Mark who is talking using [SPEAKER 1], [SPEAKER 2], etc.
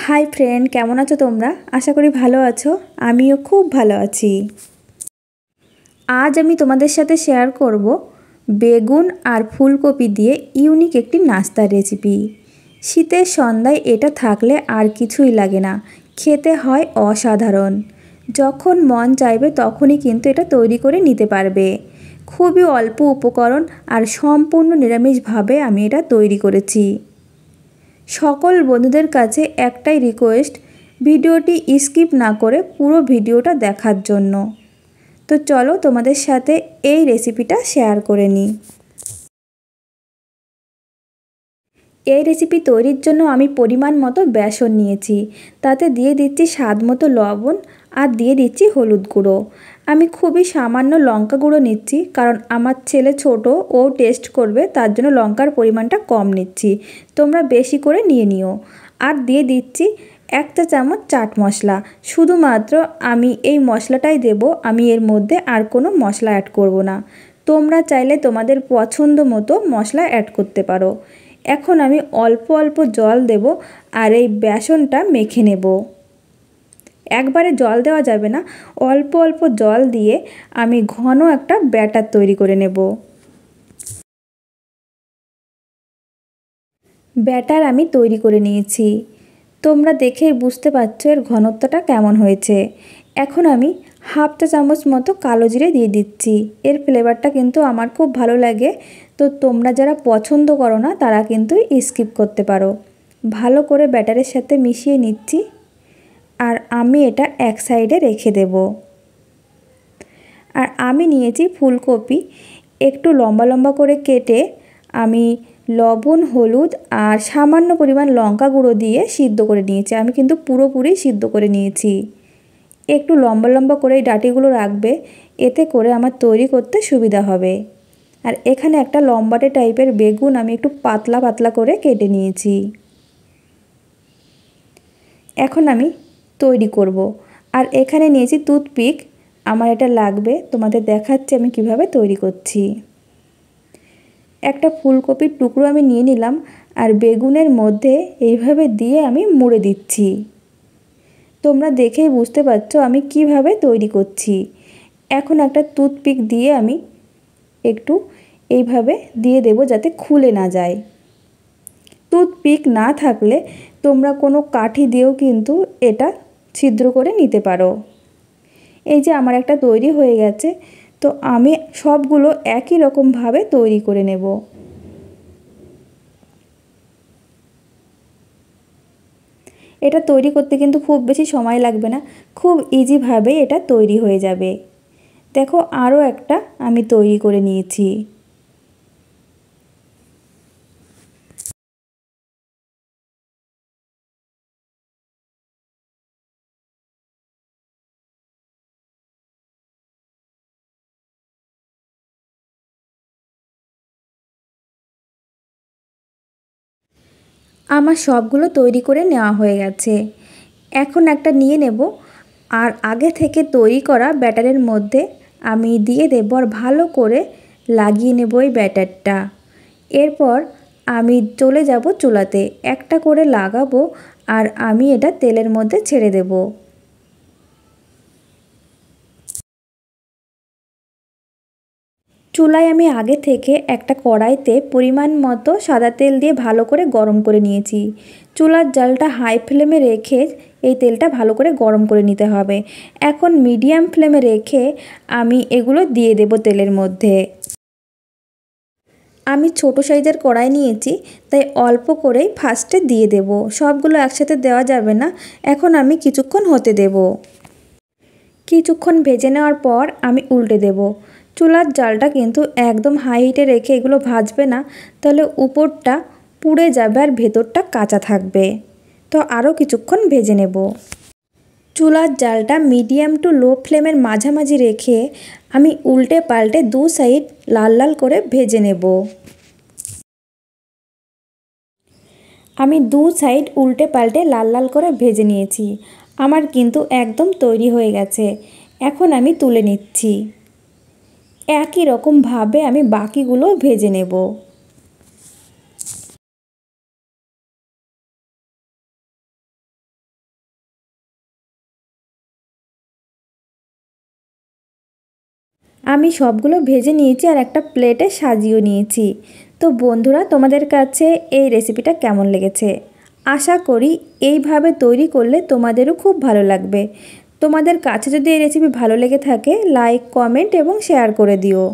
[SPEAKER 1] Hi friend, কেমন আছো তোমরা? আশা করি ভালো আছো। আমিও খুব ভালো আছি। আজ আমি তোমাদের সাথে শেয়ার করব বেগুন আর ফুলকপি দিয়ে ইউনিক একটি নাস্তার রেসিপি। শীতের সন্ধ্যায় এটা থাকলে আর কিছুই লাগে না, খেতে হয় অসাধারণ। যখন মন চাইবে তখনই কিন্তু এটা তৈরি করে নিতে পারবে। খুবই অল্প উপকরণ আর সম্পূর্ণ নিরামিষভাবে আমি এটা তৈরি করেছি। সকল বন্ধুদের কাছে একটাই রিকোয়েস্ট, ভিডিওটি স্কিপ না করে পুরো ভিডিওটা দেখার জন্য। তো চলো তোমাদের সাথে এই রেসিপিটা শেয়ার করে নিই। এই রেসিপি তৈরির জন্য আমি পরিমাণ মতো বেসন নিয়েছি, তাতে দিয়ে দিচ্ছি স্বাদ মতো লবণ আর দিয়ে দিচ্ছি হলুদ গুঁড়ো। আমি খুবই সামান্য লঙ্কা গুঁড়ো নিচ্ছি, কারণ আমার ছেলে ছোট, ও টেস্ট করবে, তার জন্য লঙ্কার পরিমাণটা কম নিচ্ছি। তোমরা বেশি করে নিয়ে নিও। আর দিয়ে দিচ্ছি 1 চা চামচ চাট মশলা। শুধুমাত্র আমি এই মশলাটাই দেব, আমি এর মধ্যে আর কোনো মশলা অ্যাড করব না। তোমরা চাইলে তোমাদের পছন্দ মতো মশলা অ্যাড করতে পারো। এখন আমি অল্প অল্প জল দেব আর এই বেসনটা মেখে নেব। একবারে জল দেওয়া যাবে না, অল্প অল্প জল দিয়ে আমি ঘন একটা ব্যাটার তৈরি করে নেব। ব্যাটার আমি তৈরি করে নিয়েছি। তোমরা দেখেই বুঝতে পারছো এর ঘনত্বটা কেমন হয়েছে। এখন আমি 1/2 চা চামচ মতো কালো জিরে দিয়ে দিচ্ছি। এর ফ্লেভারটা কিন্তু আমার খুব ভালো লাগে, তো তোমরা যারা পছন্দ করো না তারা কিন্তু স্কিপ করতে পারো। ভালো করে ব্যাটারের সাথে মিশিয়ে নিচ্ছি আর আমি এটা এক সাইডে রেখে দেব। আর আমি নিয়েছি ফুলকপি, একটু লম্বা লম্বা করে কেটে আমি লবণ, হলুদ আর সামান্য পরিমাণ লঙ্কা গুঁড়ো দিয়ে সিদ্ধ করে নিয়েছি। আমি কিন্তু পুরোপুরি সিদ্ধ করে নিয়েছি। একটু লম্বা লম্বা করে এই ডাঁটিগুলো রাখবে, এতে করে আমার তৈরি করতে সুবিধা হবে। আর এখানে একটা লম্বাটে টাইপের বেগুন আমি একটু পাতলা পাতলা করে কেটে নিয়েছি। এখন আমি তৈরি করব। আর এখানে নিয়েছি টুথপিক, আমার এটা লাগবে, তোমাদের দেখাচ্ছি আমি কিভাবে তৈরি করছি। একটা ফুলকপির টুকরো আমি নিয়ে নিলাম আর বেগুনের মধ্যে এইভাবে দিয়ে আমি মুড়ে দিচ্ছি। তোমরা দেখেই বুঝতে পারছো আমি কিভাবে তৈরি করছি। এখন একটা টুথপিক দিয়ে আমি একটু এইভাবে দিয়ে দেব যাতে খুলে না যায়। টুথপিক না থাকলে তোমরা কোনো কাঠি দিয়েও কিন্তু এটা ছিদ্র করে নিতে পারো। এই যে আমার একটা তৈরি হয়ে গেছে, তো আমি সবগুলো একই রকমভাবে তৈরি করে নেব। এটা তৈরি করতে কিন্তু খুব বেশি সময় লাগবে না, খুব ইজিভাবে এটা তৈরি হয়ে যাবে। দেখো আরও একটা আমি তৈরি করে নিয়েছি। আমার সবগুলো তৈরি করে নেওয়া হয়ে গেছে। এখন একটা নিয়ে নেব আর আগে থেকে তৈরি করা ব্যাটারের মধ্যে আমি দিয়ে দেব আর ভালো করে লাগিয়ে নেব এই ব্যাটারটা। এরপর আমি চলে যাব চুলাতে, একটা করে লাগাবো আর আমি এটা তেলের মধ্যে ছেড়ে দেব। চুলায় আমি আগে থেকে একটা কড়াইতে পরিমাণ মতো সাদা তেল দিয়ে ভালো করে গরম করে নিয়েছি। চুলার জালটা হাই ফ্লেমে রেখে এই তেলটা ভালো করে গরম করে নিতে হবে। এখন মিডিয়াম ফ্লেমে রেখে আমি এগুলো দিয়ে দেব তেলের মধ্যে। আমি ছোট সাইজের কড়াই নিয়েছি, তাই অল্প করেই ফার্স্টে দিয়ে দেব, সবগুলো একসাথে দেওয়া যাবে না। এখন আমি কিছুক্ষণ হতে দেব। কিছুক্ষণ ভেজে নেওয়ার পর আমি উল্টে দেব। চুলার জালটা কিন্তু একদম হাই হিটে রেখে এগুলো ভাজবে না, তাহলে উপরটা পুড়ে যাবে আর ভেতরটা কাঁচা থাকবে। তো আরও কিছুক্ষণ ভেজে নেব। চুলার জালটা মিডিয়াম টু লো ফ্লেমের মাঝামাঝি রেখে আমি উল্টে পাল্টে দু সাইড লাল লাল করে ভেজে নেব। আমি দু সাইড উল্টে পাল্টে লাল লাল করে ভেজে নিয়েছি। আমার কিন্তু একদম তৈরি হয়ে গেছে। এখন আমি তুলে নিচ্ছি। একই রকমভাবে আমি বাকিগুলো ভেজে নেব। আমি সবগুলো ভেজে নিয়েছি আর একটা প্লেটে সাজিয়েও নিয়েছি। তো বন্ধুরা, তোমাদের কাছে এই রেসিপিটা কেমন লেগেছে? আশা করি এইভাবে তৈরি করলে তোমাদেরও খুব ভালো লাগবে। তোমাদের কাছে যদি এই রেসিপি ভালো লেগে থাকে, লাইক, কমেন্ট এবং শেয়ার করে দিও।